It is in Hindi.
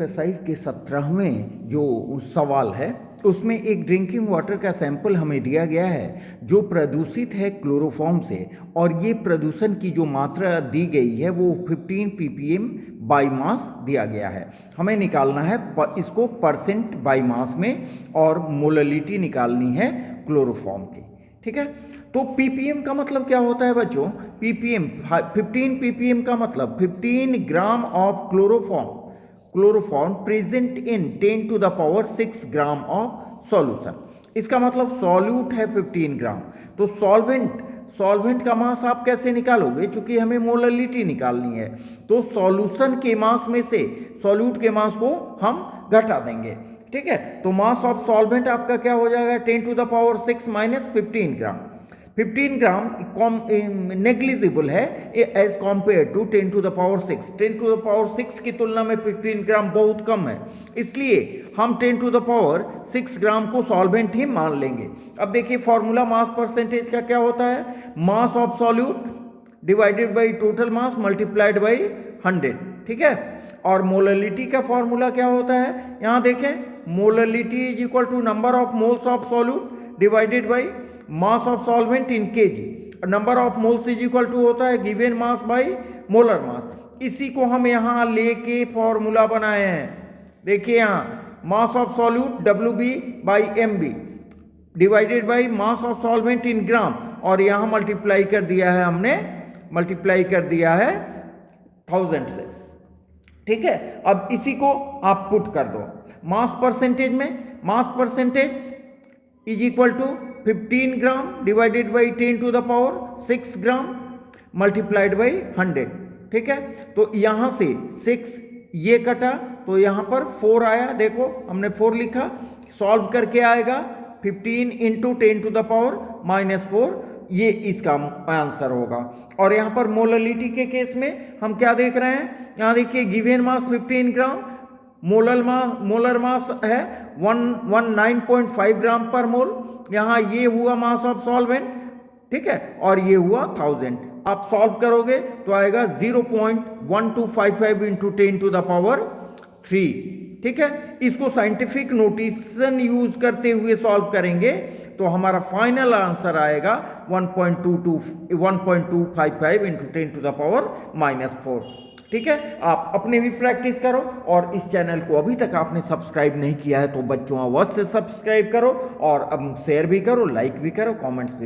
एक्सरसाइज के 17वें जो सवाल है उसमें एक ड्रिंकिंग वाटर का सैंपल हमें दिया गया है जो प्रदूषित है क्लोरोफॉर्म से, और ये प्रदूषण की जो मात्रा दी गई है वो 15 ppm बाई मास दिया गया है। हमें निकालना है इसको परसेंट बाई मास में, और मोललिटी निकालनी है क्लोरोफॉर्म की। ठीक है, तो ppm का मतलब क्या होता है बच्चों? ppm 15 ppm का मतलब 15 gram of chloroform present in 10 to the power 6 gram of solution. इसका मतलब सॉल्यूट है 15 ग्राम। तो सॉल्वेंट का मास आप कैसे निकालोगे? चूंकि हमें मोललिटी निकालनी है, तो सॉल्यूशन के मास में से सॉल्यूट के मास को हम घटा देंगे। ठीक है, तो मास ऑफ सॉल्वेंट आपका क्या हो जाएगा? 10 to the power 6 minus 15 gram. 15 gram negligible है as compare to 10 to the power 6। 10 to the power 6 की तुलना में 15 ग्राम बहुत कम है, इसलिए हम 10 to the power 6 ग्राम को सॉल्वेंट ही मान लेंगे। अब देखिए फॉर्मूला मास परसेंटेज का क्या होता है? मास of solute divided by total mass multiplied by 100। ठीक है, और मोललिटी का फॉर्मूला क्या होता है? यहाँ देखें, molality is equal to number of moles of solute divided by mass of solvent in kg. Number of moles is equal to होता है given mass by molar mass. इसी को हम यहाँ लेके फॉर्मूला बनाए हैं। देखिए यहाँ mass of solute WB by MB divided by mass of solvent in gram, और यहाँ मल्टीप्लाई कर दिया है हमने, मल्टीप्लाई कर दिया है 1000 से। ठीक है, अब इसी को आप पुट कर दो मास परसेंटेज में। Mass percentage is equal to 15 gram divided by 10 to the power 6 gram multiplied by 100। ठीक है, तो यहाँ से 6 ये कटा तो यहाँ पर 4 आया। देखो हमने 4 लिखा, सॉल्व करके आएगा 15 इंटू 10 to the power -4, ये इसका आंसर होगा। और यहाँ पर मोललिटी के केस में हम क्या देख रहे हैं? यहाँ देखिए गिवन मास 15 ग्राम, मोलर मास है 119.5 ग्राम पर मोल। यहाँ ये हुआ मास ऑफ सॉल्वेंट, ठीक है, और ये हुआ 1000। आप सॉल्व करोगे तो आएगा 0.1255 इंटू 10 to the power 3। ठीक है, इसको साइंटिफिक नोटेशन यूज करते हुए सॉल्व करेंगे तो हमारा फाइनल आंसर आएगा 1.255 इंटू 10 to the power -4। ठीक है, आप अपने भी प्रैक्टिस करो, और इस चैनल को अभी तक आपने सब्सक्राइब नहीं किया है तो बच्चों अवश्य सब्सक्राइब करो, और अब शेयर भी करो, लाइक भी करो, कमेंट्स भी